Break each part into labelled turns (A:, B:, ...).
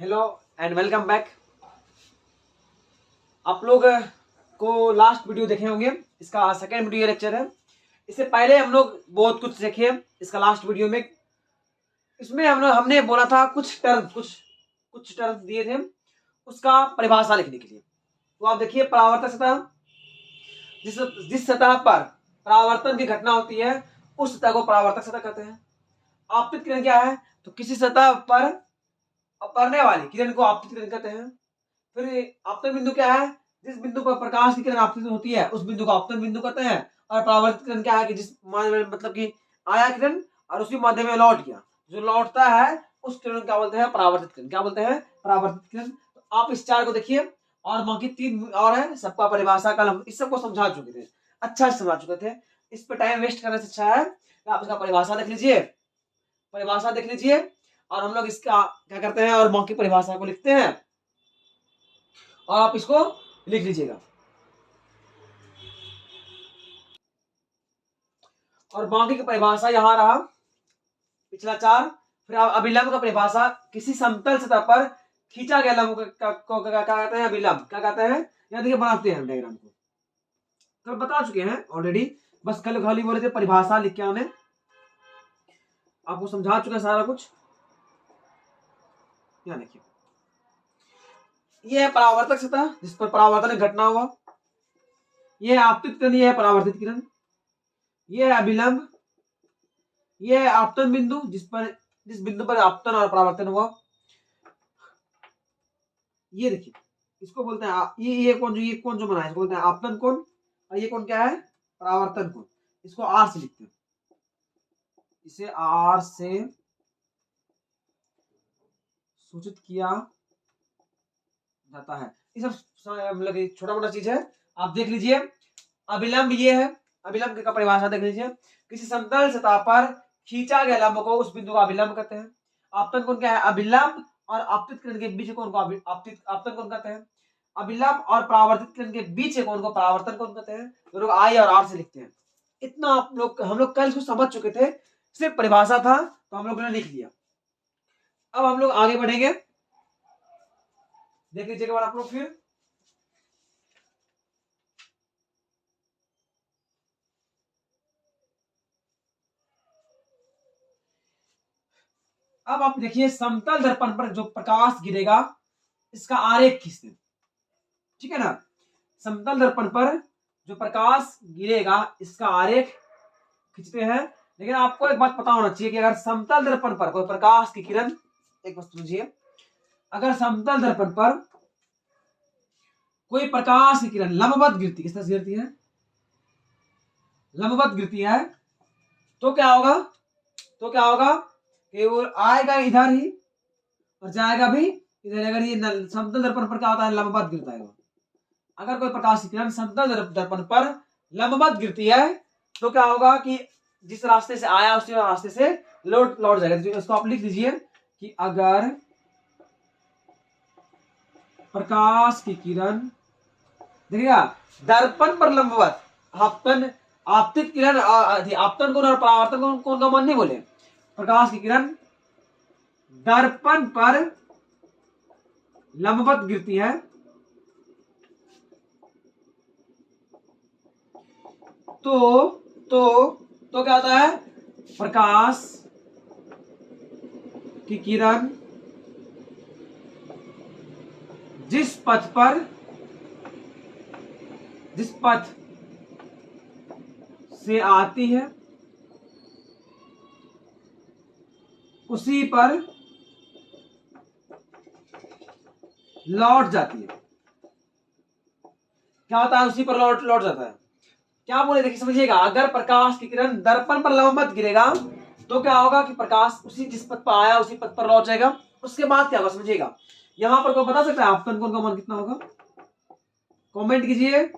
A: Hello and welcome back. आप लोग को लास्ट वीडियो देखे होंगे, इसका सेकेंड वीडियो लेक्चर है। इससे पहले हम लोग बहुत कुछ सीखे इसका लास्ट वीडियो में। इसमें हमने बोला था कुछ टर्म दिए थे उसका परिभाषा लिखने के लिए। तो आप देखिए, परावर्तक सतह, जिस जिस सतह पर परावर्तन की घटना होती है उस सतह को परावर्तक सतह कहते हैं। आपतित किरण क्या है? तो किसी सतह पर पड़ने वाली किरण को आपतित किरण कहते हैं। फिर आपतन बिंदु क्या है? जिस बिंदु पर प्रकाश की किरण आपतित होती है उस बिंदु को आपतन बिंदु कहते हैं। और परावर्तित किरण क्या है कि जिस मतलब कि आया किरण और उसी माध्यम में लौट गया, जो लौटता है उस किरण क्या बोलते हैं? परावर्तित किरण। क्या बोलते हैं? परावर्तित किरण। तो आप इस चार को देखिए, और बाकी तीन और है, सबका परिभाषा कल हम इस सबको समझा चुके थे, अच्छा से समझा चुके थे। इस पर टाइम वेस्ट करने से अच्छा है कि आप इसका परिभाषा देख लीजिए, परिभाषा देख लीजिए, और हम लोग इसका क्या करते हैं और बाकी परिभाषा को लिखते हैं और आप इसको लिख लीजिएगा। और बाकी की परिभाषा यहां रहा, पिछला चार। फिर अभिलंब का परिभाषा, किसी समतल सतह पर खींचा गया लंब को क्या कहते हैं? अभिलंब। क्या कहते हैं? यहाँ देखिए, बनाते हैं डायग्राम को, कल बता चुके हैं ऑलरेडी, बस कल खाली बोले थे परिभाषा लिख के आने, आपको समझा चुके हैं सारा कुछ। यहाँ देखिए, ये है परावर्तक सतह जिस पर परावर्तन घटना हुआ, ये है आपतित किरण, ये है परावर्तित किरण, ये है अभिलंब, ये है आपतन बिंदु जिस बिंदु पर आपतन और परावर्तन हुआ। ये देखिए, इसको बोलते हैं ये कोण जो बना है इसको बोलते हैं आपतन कोण, और ये कोण क्या है? परावर्तन कोण। इसको आर से लिखते हैं, इसे आर से सूचित किया जाता है। ये सब मतलब छोटा मोटा चीज है, आप देख लीजिए। अभिलंब ये है, अभिलंब का परिभाषा देख लीजिए, किसी समतल सतह पर खींचा गया लंब को उस बिंदु का अभिलंब कहते हैं। आपतन कोण क्या है? अभिलंब और आपतित किरण के बीच कोण को आपतन कोण कहते हैं। अभिलंब और परावर्तित किरण के बीच कोण को परावर्तन कोण कहते हैं। तो लोग आई और आर से लिखते हैं। इतना हम लोग कल इसको समझ चुके थे, सिर्फ परिभाषा था तो हम लोग ने लिख लिया। अब हम लोग आगे बढ़ेंगे, देख लीजिएगा आप लोग। फिर अब आप देखिए, समतल दर्पण पर जो प्रकाश गिरेगा इसका आरेख खींचते हैं, ठीक है ना। समतल दर्पण पर जो प्रकाश गिरेगा इसका आरेख खींचते हैं। लेकिन आपको एक बात पता होना चाहिए कि अगर समतल दर्पण पर कोई प्रकाश की किरण, एक वस्तु लीजिए, अगर समतल दर्पण पर कोई प्रकाश की किरण लंबवत गिरती, किस तरह से गिरती है? लंबवत गिरती है, तो क्या होगा? कि वो आएगा इधर ही और जाएगा भी इधर। अगर ये समतल दर्पण पर क्या होता है? लंबवत गिरता है। अगर कोई प्रकाश की किरण समतल दर्पण पर लंबवत गिरती है तो क्या होगा कि जिस रास्ते से आया उसी रास्ते से लौट जाएगा। तो इसको आप लिख दीजिए कि अगर प्रकाश की किरण, देखिएगा, दर्पण पर लंबवत, आपतन आपतित किरण, आपतन कोण और परावर्तन कोण का मान नहीं बोले। प्रकाश की किरण दर्पण पर लंबवत गिरती है तो क्या होता है? प्रकाश की किरण जिस पथ से आती है उसी पर लौट जाती है। क्या होता है? उसी पर लौट जाता है। क्या बोले? देखिए, समझिएगा, अगर प्रकाश की किरण दर्पण पर लंबवत गिरेगा तो क्या होगा कि प्रकाश उसी जिस पथ पर आया उसी पथ पर लौट जाएगा। उसके बाद क्या होगा समझिएगा। यहां पर कोई बता सकता है आपतन कोण का मान कितना होगा? कमेंट कीजिए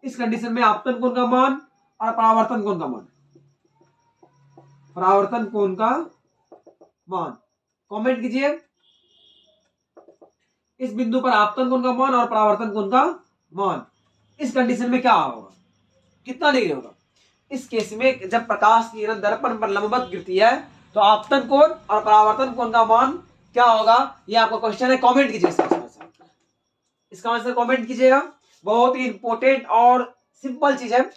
A: इस कंडीशन में आपतन कोण का मान और परावर्तन कोण का मान। परावर्तन कोण का मान कमेंट कीजिए। इस बिंदु पर आपतन कोण का मान और परावर्तन कोण का मान इस कंडीशन में क्या होगा? कितना डिग्री होगा? इस केस में जब प्रकाश की किरण दर्पण पर लंबवत गिरती है तो आपतन कोण और परावर्तन कोण का मान क्या होगा, ये आपका क्वेश्चन है, कमेंट कीजिए इसका आंसर कमेंट कीजिएगा। बहुत ही इंपॉर्टेंट और सिंपल चीज है,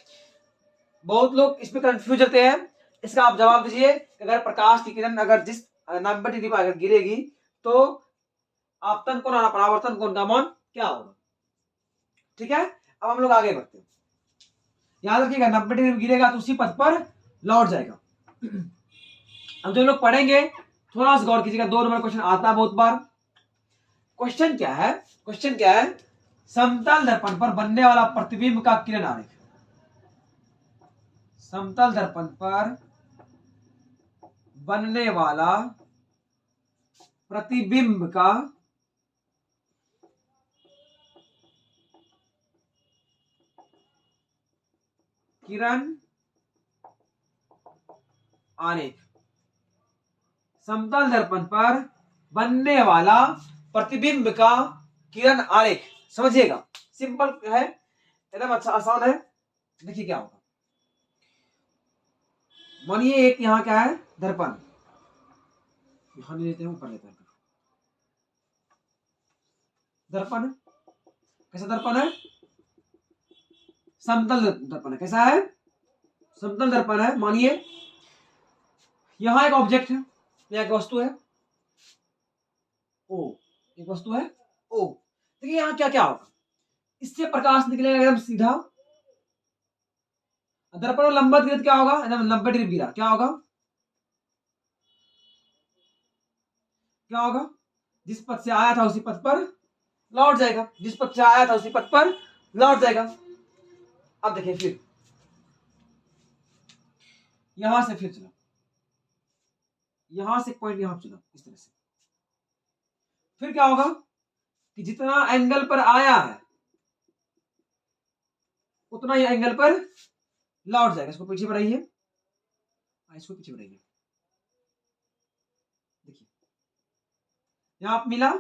A: बहुत लोग इसमें कंफ्यूज होते हैं। इसका आप जवाब दीजिए, अगर प्रकाश की किरण अगर जिस नंबर डिग्री पर अगर गिरेगी तो आपतन कोण और परावर्तन कोण का मान क्या होगा। ठीक है, अब हम लोग आगे बढ़ते हैं। याद रखिएगा 90 डिग्री गिरेगा तो उसी पथ पर लौट जाएगा। अब जो लोग पढ़ेंगे थोड़ा सा गौर कीजिएगा, 2 नंबर क्वेश्चन आता है बहुत बार। क्वेश्चन क्या है, क्वेश्चन क्या है, समतल दर्पण पर बनने वाला प्रतिबिंब का किरण आरेख। समतल दर्पण पर बनने वाला प्रतिबिंब का किरण आरेख। समतल दर्पण पर बनने वाला प्रतिबिंब का किरण आरेख, समझिएगा सिंपल है, एकदम अच्छा आसान है। देखिए क्या होगा, मानिए एक यहां क्या है दर्पण, यहां नहीं लेते हैं ऊपर लेते हैं, दर्पण कैसा दर्पण है, समतल दर्पण है, कैसा है समतल दर्पण है। मानिए यहां एक ऑब्जेक्ट है, यहां एक वस्तु है ओ, एक वस्तु है ओ। देखिए यहां क्या क्या होगा, इससे प्रकाश निकलेगा एकदम सीधा, दर्पण में लंबवत गिरे तो क्या होगा, एकदम 90 डिग्री गिरा, क्या होगा, क्या होगा, जिस पथ से आया था उसी पथ पर लौट जाएगा, जिस पथ से आया था उसी पथ पर लौट जाएगा। अब देखिए फिर यहां से फिर चलो, यहां से पॉइंट यहां चलो इस तरह से, फिर क्या होगा कि जितना एंगल पर आया है उतना ही एंगल पर लौट जाएगा। इसको पीछे बढ़ाइए, इसको पीछे बढ़ाइए, देखिए यहां आप मिला,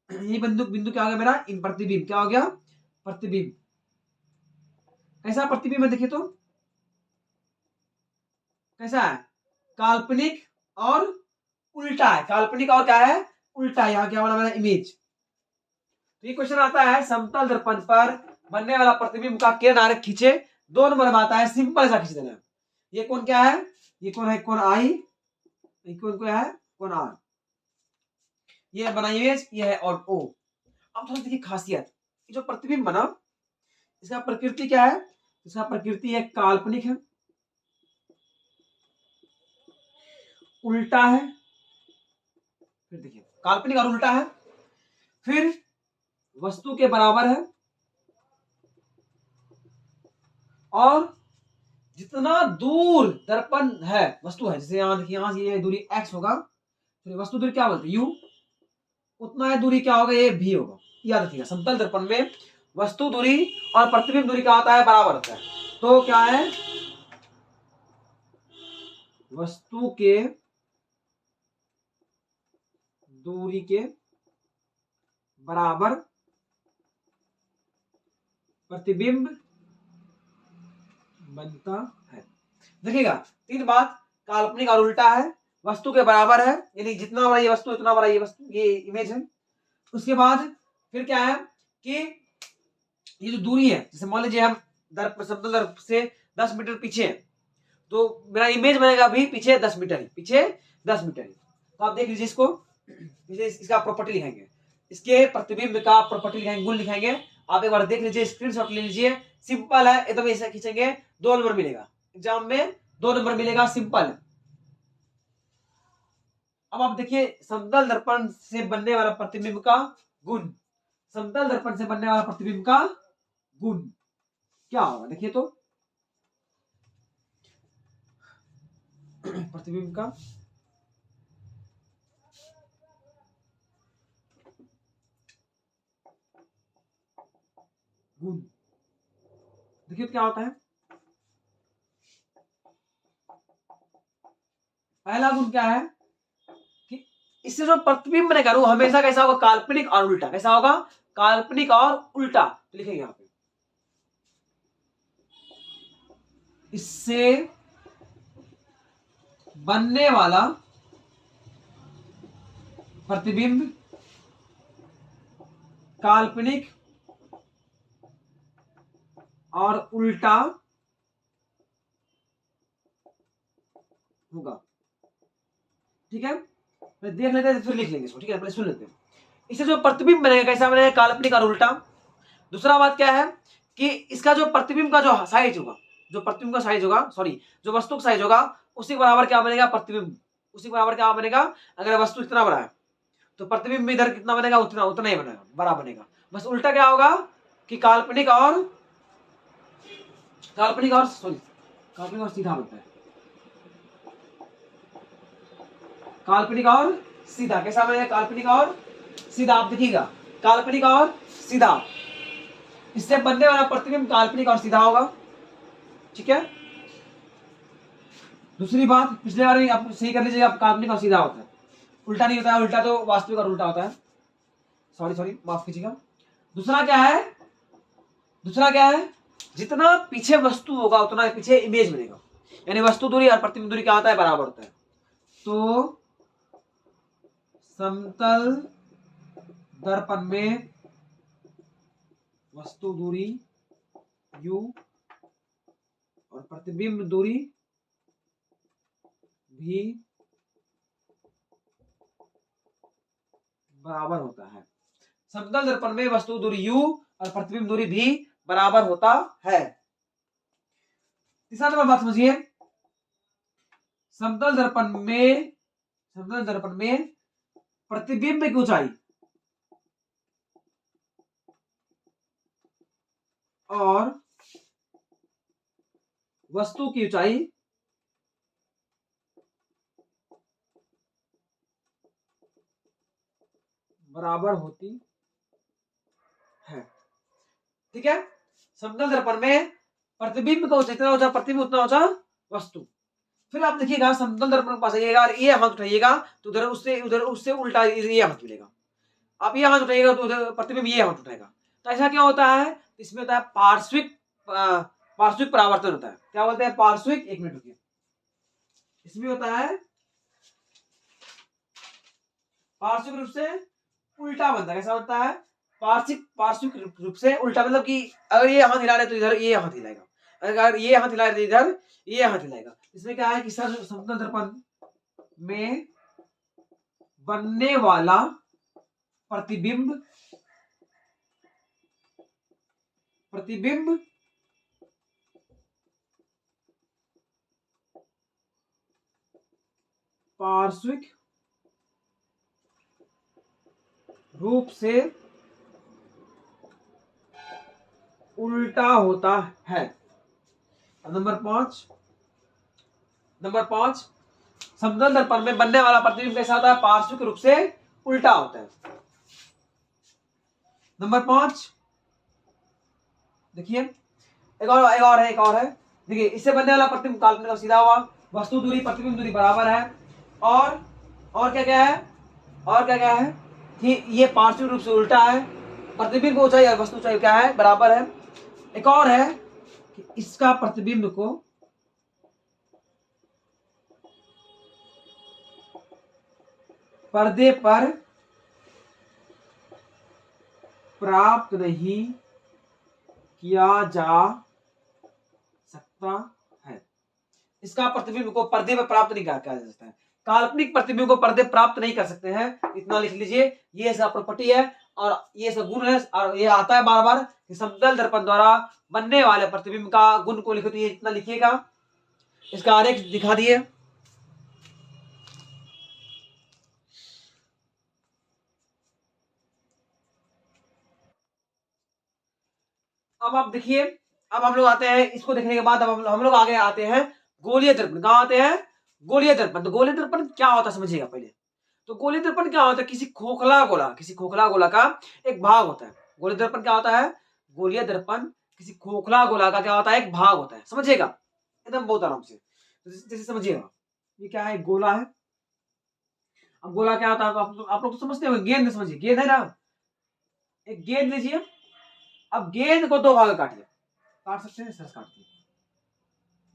A: यही बिंदु बिंदु क्या हो गया मेरा, इन प्रतिबिंब क्या हो गया, प्रतिबिंब। कैसा प्रतिबिंब है देखिए तो, कैसा है, काल्पनिक और उल्टा है, काल्पनिक और क्या है उल्टा, यहां क्या वाला मेरा इमेज। तो ये क्वेश्चन आता है समतल दर्पण पर बनने वाला प्रतिबिंब का किरण आरेख खींचे। 2 नंबर में आता है सिंपल सा खींच देना। ये कौन क्या है, ये कौन है, कौन आई, ये कौन क्या है, कौन आर, ये बना इमेज, ये है और ओ। अब थोड़ा देखिए खासियत, ये जो प्रतिबिंब बना इसका प्रकृति क्या है, इसका प्रकृति है काल्पनिक है, उल्टा है, फिर देखिए काल्पनिक और उल्टा है, फिर वस्तु के बराबर है, और जितना दूर दर्पण है वस्तु है, जैसे यहां देखिए यहां से ये दूरी x होगा, तो वस्तु दूरी क्या बोलते हैं u, उतना है दूरी क्या होगा, ये v होगा। याद रखिएगा समतल दर्पण में वस्तु दूरी और प्रतिबिंब दूरी क्या होता है, बराबर होता है। तो क्या है, वस्तु के दूरी के बराबर प्रतिबिंब बनता है। देखिएगा 3 बात, काल्पनिक और उल्टा है, वस्तु के बराबर है, यानी जितना बड़ा ये वस्तु उतना बड़ा ये वस्तु, ये इमेज है। उसके बाद फिर क्या है कि ये जो दूरी है, जैसे मान लीजिए हम दर्प समतल दर्प से 10 मीटर पीछे है, तो मेरा इमेज बनेगा भी पीछे 10 मीटर ही, पीछे 10 मीटर ही। तो आप देख लीजिए इसको, इसका प्रॉपर्टी लिखेंगे, इसके प्रतिबिंब का प्रॉपर्टी लिखेंगे, गुण लिखेंगे। आप एक बार देख लीजिए, स्क्रीनशॉट ले लीजिए, सिंपल है एकदम, ऐसा खींचेंगे 2 नंबर मिलेगा एग्जाम में, 2 नंबर मिलेगा, सिंपल है। अब आप देखिए समतल दर्पण से बनने वाला प्रतिबिंब का गुण, समतल दर्पण से बनने वाला प्रतिबिंब का गुण क्या होगा, देखिए तो प्रतिबिंब का गुण, देखिए तो क्या होता है, पहला गुण क्या है कि इससे जो प्रतिबिंब बनेगा वो हमेशा कैसा होगा, काल्पनिक और उल्टा, कैसा होगा, काल्पनिक और उल्टा। तो लिखेंगे यहां पे, इससे बनने वाला प्रतिबिंब काल्पनिक और उल्टा होगा। ठीक है, देख लेते हैं फिर लिख लेंगे इसको। ठीक है, पहले सुन लेते हैं। इससे जो प्रतिबिंब बनेगा कैसा बनेगा, काल्पनिक और उल्टा। दूसरा बात क्या है कि इसका जो प्रतिबिंब का जो साइज होगा, जो प्रतिबिंब का साइज होगा, सॉरी जो वस्तु का साइज होगा, उसी के बराबर क्या बनेगा प्रतिबिंब, उसी के बराबर क्या बनेगा। अगर वस्तु इतना बड़ा है तो प्रतिबिंब इधर कितना बनेगा, उतना उतना ही बनेगा, बड़ा बनेगा। बस उल्टा क्या होगा कि काल्पनिक और सीधा बनता है। काल्पनिक और सीधा कैसा बनेगा, काल्पनिक और सीधा। आप देखिएगा, काल्पनिक और सीधा, इससे बनने वाला प्रतिबिंब काल्पनिक और सीधा होगा। ठीक है, दूसरी बात, पिछले बार आप सही कर लीजिएगा, काल्पनिक और सीधा होता है, उल्टा नहीं होता है। उल्टा तो वास्तविक और उल्टा होता है। सॉरी माफ कीजिएगा। दूसरा क्या है, जितना पीछे वस्तु होगा उतना पीछे इमेज बनेगा, यानी वस्तु दूरी और प्रतिबिंब दूरी क्या होता है, बराबर होता है। तो समतल दर्पण में वस्तु दूरी u और प्रतिबिंब दूरी भी बराबर होता है। समतल दर्पण में वस्तु दूरी u और प्रतिबिंब दूरी भी बराबर होता है। तीसरा नंबर बात समझिए, समतल दर्पण में प्रतिबिंब की ऊंचाई और वस्तु की ऊंचाई बराबर होती है। ठीक है, समतल दर्पण में प्रतिबिंब का जितना ऊंचा प्रतिबिंब उतना ऊंचा वस्तु। फिर आप देखिएगा, समतल दर्पण के पास आइएगा और ये हाथ उठाइएगा तो उधर उससे उल्टा ये हाथ मिलेगा। आप ये हाथ उठाइएगा तो उधर प्रतिबिंब ये हाथ उठाएगा। तो ऐसा क्या होता है, इसमें होता है पार्श्विक परावर्तन होता है। क्या बोलते हैं, पार्श्विक, एक मिनट रुकिए, इसमें होता है पार्श्विक रूप से उल्टा बनता है। कैसा होता है, पार्श्विक रूप से उल्टा, मतलब कि अगर ये हाथ हिला रहे तो इधर ये हाथ हिलाएगा, अगर ये हाथ हिला रहे तो इधर ये हाथ हिलाएगा। इसमें क्या है कि समतल दर्पण में बनने वाला प्रतिबिंब पार्श्विक रूप से उल्टा होता है। नंबर पांच, समतल दर्पण में बनने वाला प्रतिबिंब कैसा होता है, पार्श्विक रूप से उल्टा होता है। नंबर 5 देखिए, एक और है। देखिए, इससे बनने वाला प्रतिबिंब काल्पनिक और सीधा हुआ, वस्तु दूरी प्रतिबिंब दूरी बराबर है, और क्या है कि ये पार्श्विक रूप से उल्टा है, प्रतिबिंब को ऊंचाई और वस्तु ऊंचाई क्या है, बराबर है। एक और है कि इसका प्रतिबिंब को पर्दे पर प्राप्त नहीं किया जा सकता है। इसका प्रतिबिंब को पर्दे पर प्राप्त नहीं किया जा सकता है। काल्पनिक प्रतिबिंब को पर्दे प्राप्त नहीं कर सकते हैं, इतना लिख लीजिए। ये ऐसा प्रॉपर्टी है और ये ऐसा गुण है, और ये आता है बार बार कि समतल दर्पण द्वारा बनने वाले प्रतिबिंब का गुण को लिखो, तो ये इतना लिखिएगा। इसका आरेख दिखा दिए। अब आप देखिए, अब हम लोग आते हैं, इसको देखने के बाद अब हम लोग आगे आते हैं गोलीय दर्पण। कहां आते हैं, गोलीय दर्पण। तो गोलीय दर्पण क्या होता है समझिएगा पहले। तो गोलीय दर्पण क्या होता है, किसी खोखला गोला का एक भाग होता है। गोलीय दर्पण क्या होता है, गोलीय दर्पण किसी खोखला गोला का क्या होता है, एक भाग होता है। समझिएगा एकदम बहुत आराम से, जैसे समझिएगा, ये क्या है, गोला है। अब गोला क्या होता है, आप लोग तो समझते हो, गेंद समझिए, गेंद है ना, एक गेंद लीजिए। अब गेंद को दो भाग में काटिए, काट सकते हैं, सर काटते हैं।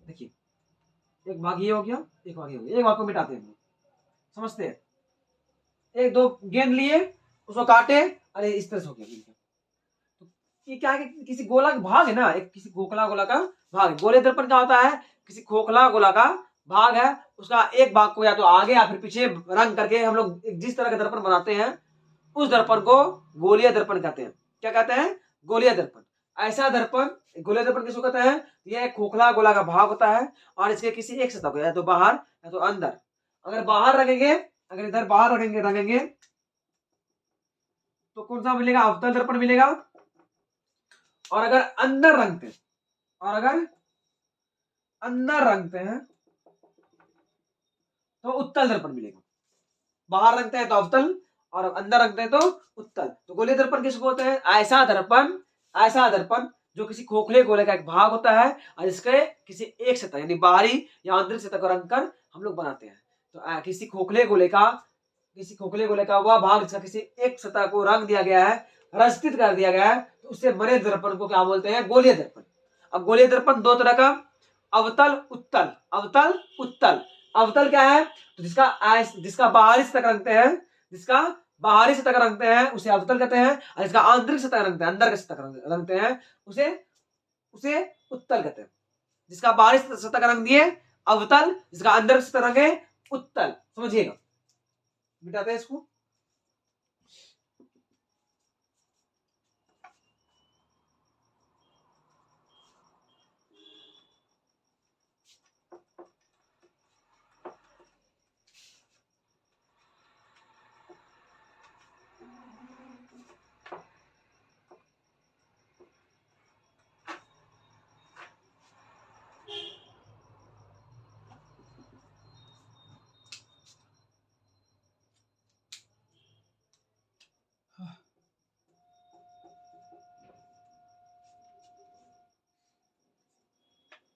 A: देखिए, एक भाग ये हो गया, एक भाग ये हो गया, एक भाग को मिटाते हैं, समझते हैं। एक दो गेंद लिए, उसको काटे, अरे इस तरह से हो गया। तो ये क्या है कि किसी गोला का भाग है ना, एक किसी खोखला गोला का भाग है। गोले दर्पण क्या होता है, किसी खोखला गोला का भाग है, उसका एक भाग को या तो आगे या फिर पीछे रंग करके हम लोग जिस तरह का दर्पण बनाते हैं उस दर्पण को गोलीय दर्पण कहते हैं। क्या कहते हैं, गोलीय दर्पण। ऐसा दर्पण, गोलीय दर्पण किसको कहते हैं, यह एक खोखला गोला का भाग होता है और इसके किसी एक सतह को या तो बाहर या तो अंदर, अगर बाहर रखेंगे, अगर इधर बाहर रखेंगे रखेंगे तो कौन सा मिलेगा, अवतल दर्पण मिलेगा। और अगर अंदर रंगते हैं, और अगर अंदर रंगते हैं तो उत्तल दर्पण मिलेगा। बाहर रखते हैं तो अवतल और अंदर रखते हैं तो उत्तल। तो गोलीय दर्पण किसको बोलते हैं, ऐसा दर्पण, ऐसा दर्पण जो किसी खोखले गोले का एक भाग होता है और इसके किसी एक सतह यानी बाहरी या आंतरिक सतह को रंग कर हम लोग बनाते हैं। तो किसी खोखले गोले का, किसी खोखले गोले का वह भाग जिसका किसी एक सतह को रंग दिया गया है, रचित कर दिया गया है, तो उससे बने दर्पण को क्या बोलते हैं, गोलीय दर्पण। अब गोलीय दर्पण दो तरह का, अवतल उत्तल, अवतल उत्तल। अवतल क्या है, तो जिसका बाहरी सतह रंगते हैं, जिसका बाहरी सतह रंगते हैं उसे अवतल कहते हैं, और जिसका आंतरिक सतह रंगते हैं, अंदर के सतह रंगते हैं उसे उसे उत्तल कहते हैं। जिसका बाहरी सतह का रंग दिए अवतल, जिसका अंदर सतह रंगे उत्तल। समझिएगा, मिटाते हैं इसको।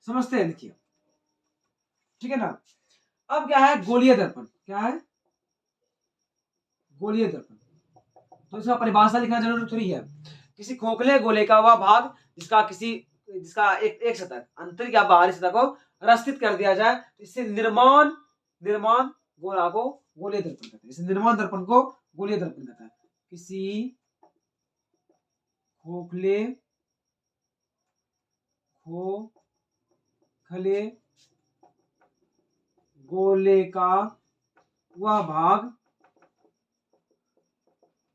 A: समझते हैं, देखिए ठीक है ना। अब क्या है, गोलीय दर्पण। क्या है, गोलीय दर्पण। तो इसका परिभाषा लिखना जरूरी थोड़ी है। किसी खोखले गोले का वह भाग जिसका एक सतह आंतरिक या बाहरी सतह को रस्तित कर दिया जाए, तो इससे निर्माण निर्माण गोला को गोलीय दर्पण कहते हैं। इसे निर्माण दर्पण को गोलीय दर्पण कहता है। किसी खोखले खोखले गोले का वह भाग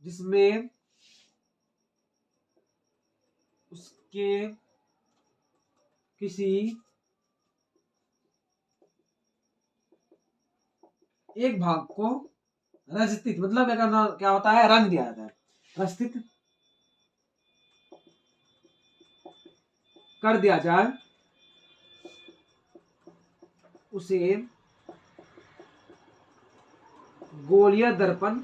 A: जिसमें उसके किसी एक भाग को रचित, मतलब क्या होता है, रंग दिया जाता है, रचित कर दिया जाए, उसे गोलीय दर्पण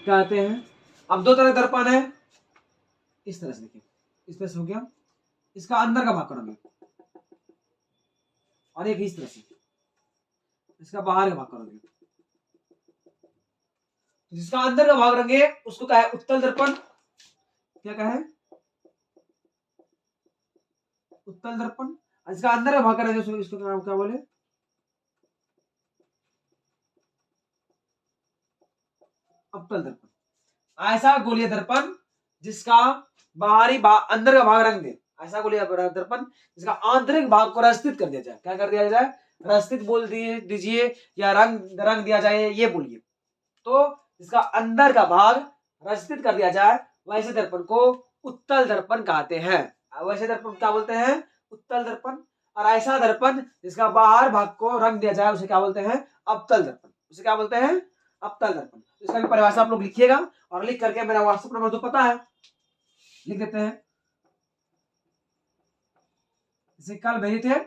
A: कहते हैं। अब दो तरह दर्पण है, इस तरह से देखिए, इस तरह से हो गया, इसका अंदर का भाग करेंगे, और एक इस तरह से इसका बाहर का भाग करेंगे। जिसका अंदर का भाग रंगे उसको क्या है, उत्तल दर्पण। क्या कहे, उत्तल दर्पण। इसका अंदर का भाग करेंगे इसको क्या बोले, अवतल दर्पण। ऐसा गोलीय दर्पण जिसका अंदर का भाग रंग दे, ऐसा गोलीय दर्पण जिसका आंतरिक भाग को रस्तित कर दिया जाए। क्या कर दिया जाए, रस्तित बोल दीजिए या रंग रंग दिया जाए, ये बोलिए। तो जिसका अंदर का भाग रस्तित कर दिया जाए वैसे दर्पण को उत्तल दर्पण कहते हैं। वैसे दर्पण क्या बोलते हैं, उत्तल दर्पण। और ऐसा दर्पण जिसका बाहर भाग को रंग दिया जाए उसे क्या बोलते हैं, अवतल दर्पण। उसे क्या बोलते हैं, अवतल दर्पण। इसका भी परिभाषा आप लोग लिखिएगा, और लिख करके मेरा व्हाट्सएप नंबर तो पता है, लिख देते हैं। जैसे कल भेजे थे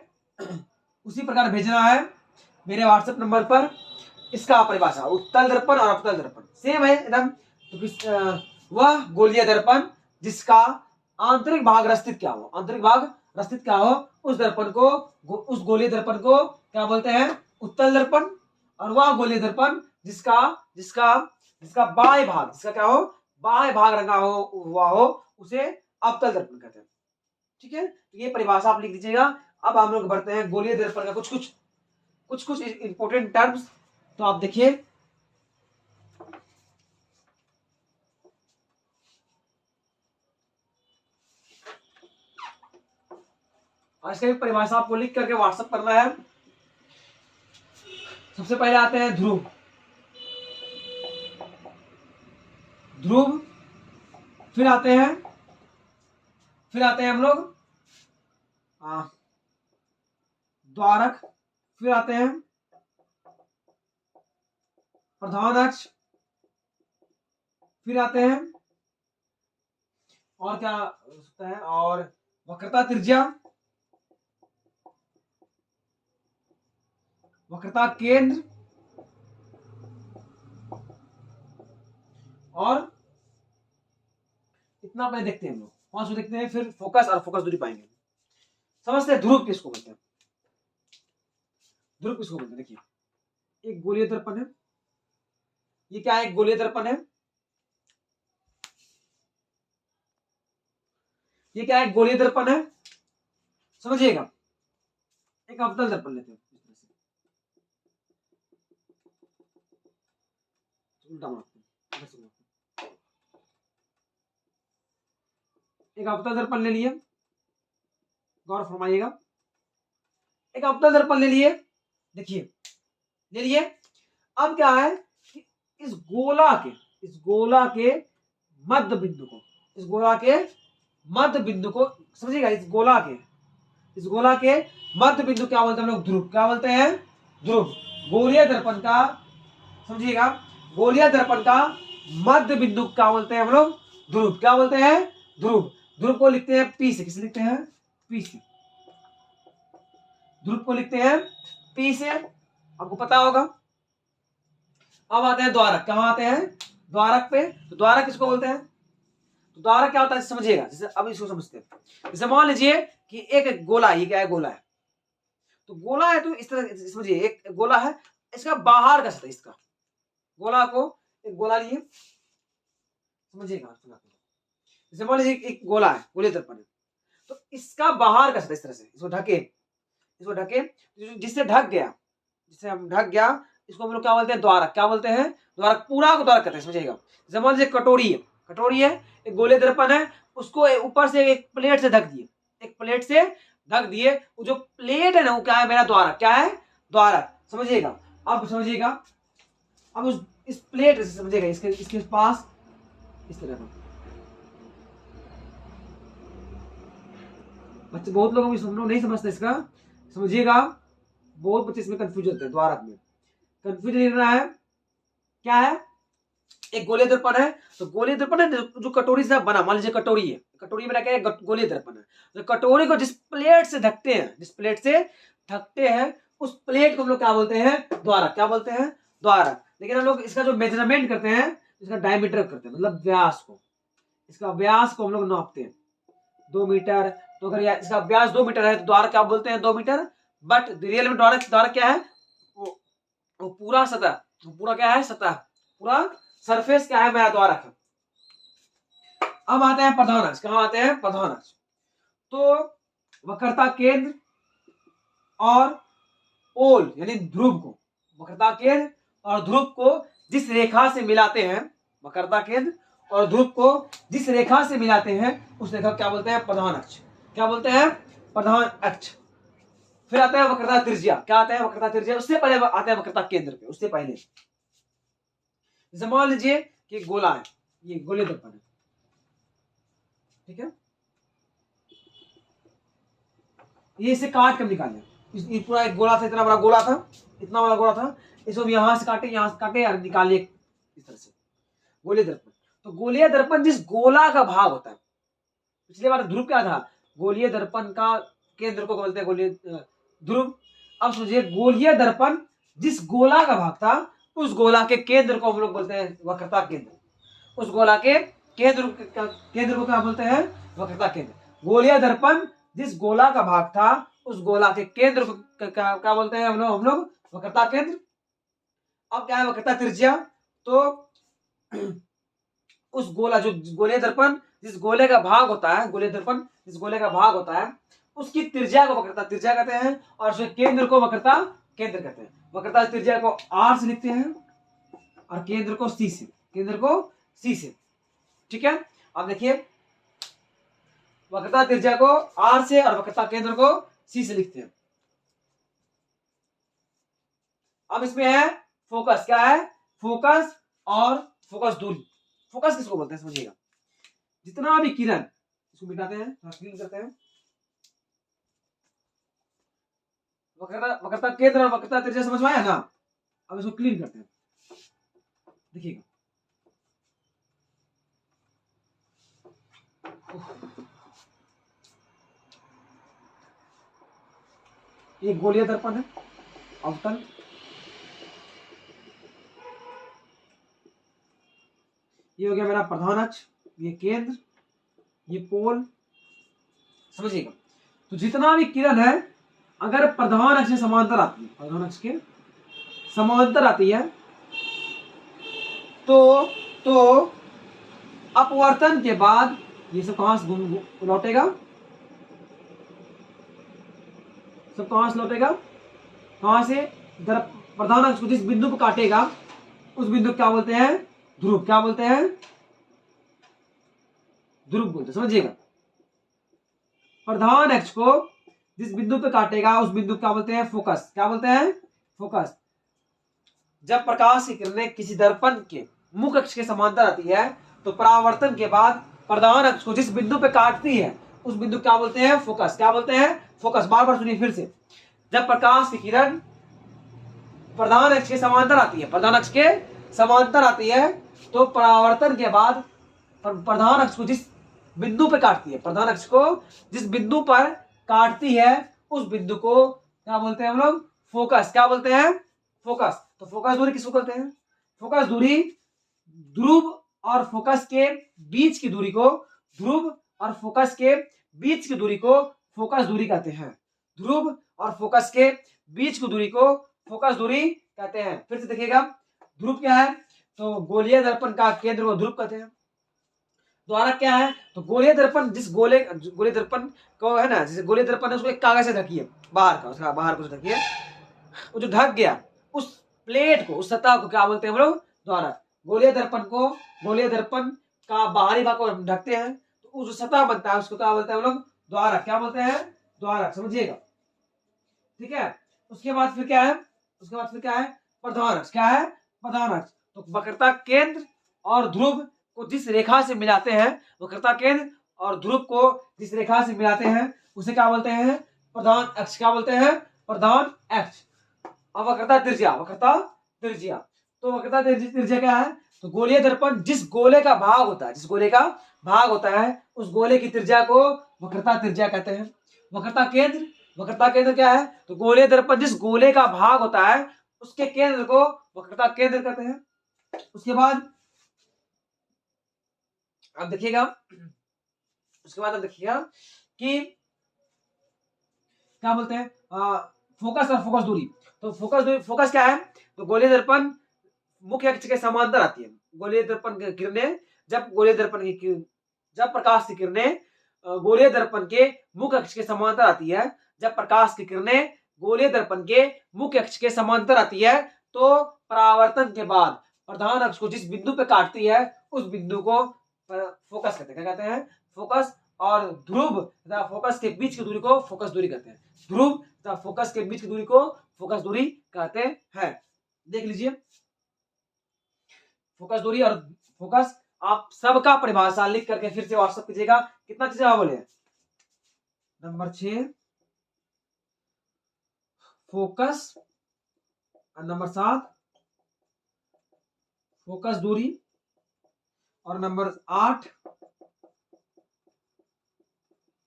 A: उसी प्रकार भेजना है मेरे व्हाट्सएप नंबर पर। इसका परिभाषा उत्तल दर्पण और अवतल दर्पण सेम है एकदम। तो वह गोलीय दर्पण जिसका आंतरिक भाग रस्तित क्या हो, आंतरिक भाग रस्तित क्या हो, उस दर्पण को, उस गोलीय दर्पण को क्या बोलते हैं, उत्तल दर्पण। और वह गोलीय दर्पण जिसका जिसका जिसका बाह्य भाग, जिसका क्या हो, बाह्य भाग रंगा हो हुआ हो, उसे अवतल दर्पण कहते हैं। ठीक है, तो ये परिभाषा आप लिख दीजिएगा। अब हम लोग बढ़ते हैं गोलीय दर्पण का कुछ कुछ इंपोर्टेंट टर्म्स। तो आप देखिए, और इसका भी परिभाषा आपको लिख करके व्हाट्सएप करना है। सबसे पहले आते हैं ध्रुव। ध्रुव, फिर आते हैं हम लोग द्वारक, फिर आते हैं प्रधान अक्ष, फिर आते हैं और क्या हो सकता है, और वक्रता त्रिज्या, वक्रता केंद्र, और इतना पहले देखते हैं हम लोग, 5 देखते हैं, फिर फोकस और फोकस दूरी पाएंगे। समझते हैं ध्रुव किसको बोलते हैं? ध्रुव किसको बोलते हैं? देखिए, एक गोलीय दर्पण है। ये क्या है? एक गोलीय दर्पण है। ये क्या है? गोलीय दर्पण है। समझिएगा, एक अवतल दर्पण लेते हैं, इस तरह से उल्टा मारते हैं। एक अवतल दर्पण ले लिए, गौर फरमाइएगा, एक अवतल दर्पण ले लिए। देखिए, ले लिए। अब क्या है कि इस गोला के मध्य बिंदु को, इस गोला के मध्य बिंदु को समझिएगा, इस गोला के मध्य बिंदु क्या बोलते हैं हम लोग? ध्रुव। क्या बोलते हैं? ध्रुव। गोलीय दर्पण का, समझिएगा, गोलीय दर्पण का मध्य बिंदु क्या बोलते हैं हम लोग? ध्रुव। क्या बोलते हैं? ध्रुव। ध्रुव को लिखते हैं पी से। किसे लिखते हैं? पी से। ध्रुव को लिखते हैं पी से, आपको पता होगा। अब आते हैं द्वारक। कहां आते हैं? द्वारक पे। तो द्वारक किसको बोलते हैं? तो द्वारक क्या होता है समझिएगा। जैसे अब इसको समझते हैं, जैसे मान लीजिए कि एक गोला, ये क्या है? गोला है। तो गोला है तो इस तरह समझिए, एक गोला है, इसका बाहर का सतह, इसका गोला को एक गोला लिए, समझिएगा। जैसे मान लीजिए एक गोला है, गोलीय दर्पण है, तो इसका बाहर का सतह इस तरह से, इसको ढके, जिससे ढक गया, जिससे हम ढक गया, इसको हम लोग क्या बोलते हैं? द्वारक। क्या बोलते हैं? द्वारक। पूरा को द्वारक कहते हैं, समझिएगा। जैसे मान लीजिए कटोरी है, एक गोलीय दर्पण है, उसको ऊपर से एक प्लेट से ढक दिए, वो जो प्लेट है ना, वो क्या है? मेरा द्वारक। क्या है? द्वारक। समझिएगा। अब समझिएगा, अब उस इस प्लेट से समझिएगा, इसके पास इस तरह का, बच्चे बहुत लोग नहीं समझते इसका, समझिएगा। बहुत बच्चे इसमें कंफ्यूज होते हैं, द्वारक में कंफ्यूज नहीं रहना है। क्या है? एक गोलीय दर्पण है, तो गोलीय दर्पण है जो कटोरी से बना, मान लीजिए कटोरी है, कटोरी में क्या है? गोलीय दर्पण है। तो कटोरी को जिस प्लेट से ढकते हैं, उस प्लेट को हम लोग क्या बोलते हैं? द्वारक। क्या बोलते हैं? द्वारक। लेकिन हम लोग इसका जो मेजरमेंट करते हैं, इसका डायमीटर करते हैं, मतलब व्यास को, इसका व्यास को हम लोग नापते हैं 2 मीटर। तो अगर इसका व्यास 2 मीटर है तो द्वारक क्या बोलते हैं? 2 मीटर। बट रियल में द्वारक क्या है? वो पूरा सतह, पूरा क्या है? सतह, पूरा सरफेस क्या है? मेरा द्वारक है। अब आते हैं प्रधान अक्ष। कहां आते हैं? प्रधान अक्ष। तो वक्रता केंद्र और पोल यानी ध्रुव को, वक्रता केंद्र और ध्रुव को जिस रेखा से मिलाते हैं, वक्रता केंद्र और ध्रुव को जिस रेखा से मिलाते हैं, उस रेखा क्या बोलते हैं? प्रधान अक्ष। क्या बोलते हैं? प्रधान अक्ष। फिर आता है वक्रता त्रिज्या। क्या आता है? वक्रता त्रिज्या। उससे पहले आता है वक्रता केंद्र पे, उससे पहले जैसे मान लीजिए कि गोला है, ये गोलीय दर्पण है, ठीक है, ये इसे काट कर निकाले, ये पूरा एक गोला था, इतना बड़ा गोला था, इतना बड़ा गोला था, इसको यहां से काटे, यहां से काटे और निकाले इस तरह से, गोलीय दर्पण। तो गोलीय दर्पण जिस गोला का भाग होता है, पिछली बार ध्रुव क्या था? गोलीय दर्पण का केंद्र को बोलते हैं गोलीय ध्रुव। अब सोचिए, गोलीय दर्पण जिस गोला का भाग था, उस गोला के केंद्र को हम लोग बोलते हैं वक्रता केंद्र। उस गोला के केंद्र को क्या बोलते हैं? वक्रता केंद्र। गोलीय दर्पण जिस गोला का भाग था, उस गोला के केंद्र को क्या बोलते हैं हम लोग? वक्रता केंद्र। अब क्या है? वक्रता त्रिज्या। तो उस गोला, जो गोलीय दर्पण जिस गोले का भाग होता है, गोलीय दर्पण जिस गोले का भाग होता है, उसकी त्रिज्या को वक्रता त्रिज्या कहते हैं, और उसके केंद्र को वक्रता केंद्र कहते हैं। वक्रता त्रिज्या को R से लिखते हैं और केंद्र को C से, केंद्र को C से। ठीक है, अब देखिए वक्रता त्रिज्या को R से और वक्रता केंद्र को C से लिखते हैं। अब इसमें है फोकस, क्या है? फोकस और फोकस दूरी। फोकस किसको बोलते हैं समझिएगा, जितना भी किरण, इसको मिटाते हैं, क्लीन करते हैं। वक्रता केंद्र और वक्रता त्रिज्या समझ में आया ना? अब इसको क्लीन करते हैं, देखिएगा। ये गोलीय दर्पण है, अवतल। ये हो गया मेरा प्रधान अक्ष, ये केंद्र, ये पोल, समझिएगा। तो जितना भी किरण है अगर प्रधान अक्ष से समांतर आती है, प्रधान अक्ष के समांतर आती है तो अपवर्तन के बाद ये सब कहां से लौटेगा? सब कहां से लौटेगा? कहां से? प्रधान अक्ष को जिस बिंदु पर काटेगा उस बिंदु क्या बोलते हैं? ध्रुव। क्या बोलते हैं? ध्रुव बोलते, समझिएगा। प्रधान अक्ष को जिस बिंदु पे काटेगा उस बिंदु क्या बोलते हैं? फोकस। क्या बोलते हैं? फोकस। जब प्रकाश की किरणें किसी दर्पण के मुख्य अक्ष के समांतर आती है तो परावर्तन के बाद प्रधान अक्ष को जिस बिंदु पे काटती है उस बिंदु क्या बोलते हैं? फोकस। क्या बोलते हैं? फोकस। बार बार सुनिए फिर से। जब प्रकाश की किरण प्रधान अक्ष के समांतर आती है, प्रधान अक्ष के समांतर आती है तो परावर्तन के बाद प्रधान अक्ष को जिस बिंदु पर काटती है, प्रधान अक्ष को जिस बिंदु पर काटती है उस बिंदु को क्या बोलते हैं हम लोग? फोकस। क्या बोलते हैं? फोकस। तो फोकस दूरी किसको कहते हैं? फोकस दूरी ध्रुव और फोकस के बीच की दूरी को, ध्रुव और फोकस के बीच की दूरी को फोकस दूरी कहते हैं। ध्रुव और फोकस के बीच की दूरी को फोकस दूरी कहते हैं। फिर से देखिएगा, ध्रुव क्या है? तो गोलीय दर्पण का केंद्र को ध्रुव कहते हैं। द्वारक क्या है? तो गोलीय दर्पण, जिस गोलीय दर्पण को है ना, जैसे गोलीय दर्पण है उसको एक कागज से ढकिए, बाहर का, उसका बाहर को ढकिए, वो जो ढक गया उस प्लेट को, उस सतह को क्या बोलते हैं हम लोग? द्वारक। गोलीय दर्पण को, गोलीय दर्पण का बाहरी भाग को ढकते हैं तो उस जो सतह बनता है उसको क्या बोलते हैं हम लोग? द्वारक। क्या बोलते हैं? द्वारक, समझिएगा। ठीक है, उसके बाद फिर क्या है? उसके बाद फिर क्या है? प्रधान अक्ष। क्या है? प्रधान अक्ष। तो वक्रता केंद्र और ध्रुव को जिस रेखा से मिलाते हैं, वक्रता केंद्र और ध्रुव को जिस रेखा से मिलाते हैं उसे क्या बोलते हैं? प्रधान अक्ष। क्या बोलते हैं? प्रधान अक्ष। अब वक्रता त्रिज्या, वक्रता त्रिज्या। तो वक्रता त्रिज्या क्या है? तो गोलीय दर्पण जिस गोले का भाग होता है, जिस गोले का भाग होता है उस गोले की त्रिज्या को वक्रता त्रिज्या कहते हैं। वक्रता केंद्र, वक्रता केंद्र क्या है? तो गोलीय दर्पण जिस गोले का भाग होता है उसके केंद्र को वक्रता केंद्र कहते हैं। उसके बाद अब देखिएगा, उसके बाद अब देखिएगा कि क्या बोलते हैं? फोकस और फोकस दूरी। तो फोकस दूरी, फोकस क्या है? तो गोलीय दर्पण मुख्य अक्ष के समांतर आती है। गोलीय दर्पण की किरणें जब गोलीय दर्पण की जब प्रकाश की किरणें गोलीय दर्पण के मुख्य अक्ष के समांतर आती है, जब प्रकाश की किरणें गोलीय दर्पण के मुख्य अक्ष के समांतर आती है तो परावर्तन के बाद प्रधान अक्ष को जिस बिंदु पे काटती है उस बिंदु को फोकस कहते हैं। क्या कहते हैं? फोकस। और ध्रुव तथा फोकस के बीच की दूरी को फोकस दूरी कहते हैं। ध्रुव तथा फोकस के बीच की दूरी को फोकस दूरी कहते हैं। देख लीजिए, फोकस दूरी और फोकस आप सबका परिभाषा लिख करके फिर से व्हाट्सएप कीजिएगा। कितना चीज बोले? नंबर 6 फोकस और नंबर 7 फोकस दूरी और नंबर 8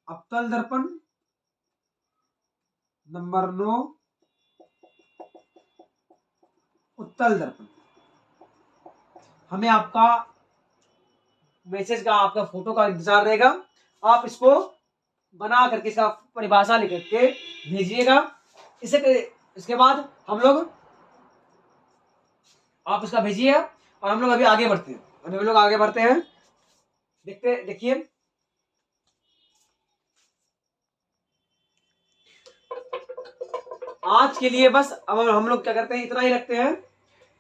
A: अवतल दर्पण, नंबर 9 उत्तल दर्पण। हमें आपका मैसेज का, आपका फोटो का इंतजार रहेगा। आप इसको बना करके इसका परिभाषा लिख के भेजिएगा। इसके बाद हम लोग, आप इसका भेजिए और हम लोग अभी आगे बढ़ते हैं। हम लोग आगे बढ़ते हैं, देखिए आज के लिए बस अब हम लोग क्या करते हैं, इतना ही रखते हैं।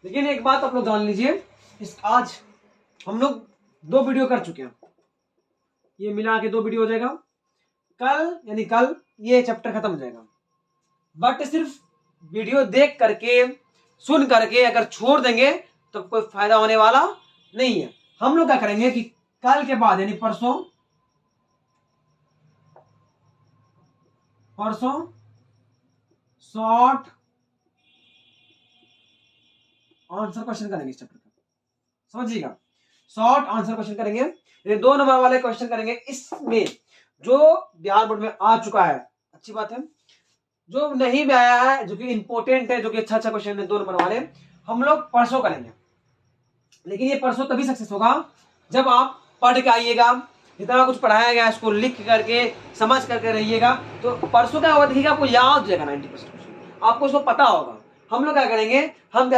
A: लेकिन एक बात आप लोग जान लीजिए, इस आज हम लोग 2 वीडियो कर चुके हैं, ये मिला के 2 वीडियो हो जाएगा। कल यानी कल ये चैप्टर खत्म हो जाएगा। बट सिर्फ वीडियो देख करके सुन करके अगर छोड़ देंगे तो कोई फायदा होने वाला नहीं है। हम लोग क्या करेंगे कि कल के बाद यानी परसों शॉर्ट आंसर क्वेश्चन करेंगे इस चैप्टर का, समझिएगा। शॉर्ट आंसर क्वेश्चन करेंगे, ये 2 नंबर वाले क्वेश्चन करेंगे। इसमें जो बिहार बोर्ड में आ चुका है अच्छी बात है, जो नहीं भी आया है जो कि इंपॉर्टेंट है, जो कि अच्छा क्वेश्चन है 2 नंबर वाले, हम लोग परसों करेंगे। लेकिन ये परसों तभी सक्सेस होगा जब आप पढ़ के आइएगा, जितना कुछ पढ़ाया गया इसको लिख करके समझ करके रहिएगा। तो परसों क्या होगा देखिएगा, आपको याद हो जाएगा 90%, आपको इसको पता होगा। हम लोग क्या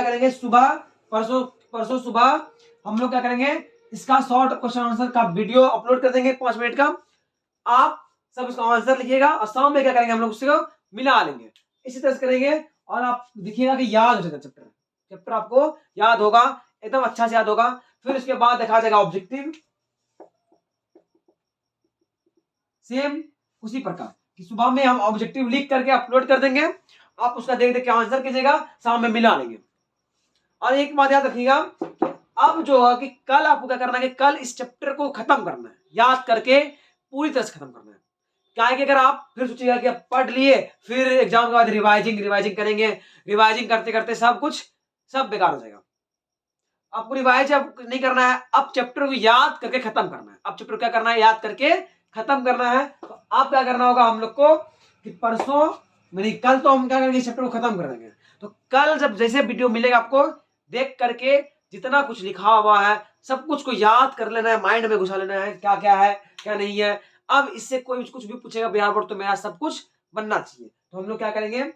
A: करेंगे सुबह परसों सुबह हम लोग क्या करेंगे, इसका शॉर्ट क्वेश्चन आंसर का वीडियो अपलोड कर देंगे 5 मिनट का। आप सब इसका आंसर लिखिएगा और शाम में क्या करेंगे, हम लोग उसको मिला लेंगे। इसी तरह से करेंगे और आप देखिएगा कि याद हो जाएगा चैप्टर आपको याद होगा, एकदम अच्छा से याद होगा। फिर उसके बाद देखा जाएगा ऑब्जेक्टिव, सेम उसी प्रकार कि सुबह में हम ऑब्जेक्टिव लिख करके अपलोड कर देंगे, आप उसका देख देख के आंसर कीजिएगा, शाम में मिला लेंगे। और एक बात याद रखिएगा, अब जो है कि कल आपको क्या करना है कि कल इस चैप्टर को खत्म करना है, याद करके पूरी तरह से खत्म करना है। क्या है कि अगर आप फिर सोचिएगा कि आप पढ़ लिए फिर एग्जाम के बाद रिवाइजिंग करेंगे, रिवाइजिंग करते करते सब बेकार हो जाएगा। आपको रिवाइज नहीं करना है, अब चैप्टर को याद करके खत्म करना है। अब चैप्टर क्या करना है, याद करके खत्म करना है। तो आप क्या करना होगा हम लोग को कि परसों यानी कल तो हम क्या करेंगे, इस चैप्टर को खत्म कर देंगे। तो कल जब जैसे वीडियो मिलेगा आपको, देख करके जितना कुछ लिखा हुआ है सब कुछ को याद कर लेना है, माइंड में घुसा लेना है क्या क्या है क्या नहीं है। अब इससे कोई कुछ भी पूछेगा बिहार बोर्ड तो मेरा सब कुछ बनना चाहिए। तो हम लोग क्या करेंगे,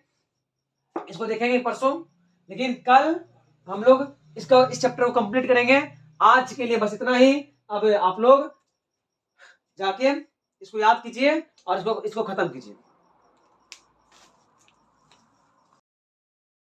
A: इसको देखेंगे परसों, लेकिन कल हम लोग इस चैप्टर को कंप्लीट करेंगे। आज के लिए बस इतना ही। अब आप लोग जाके इसको याद कीजिए और इसको खत्म कीजिए।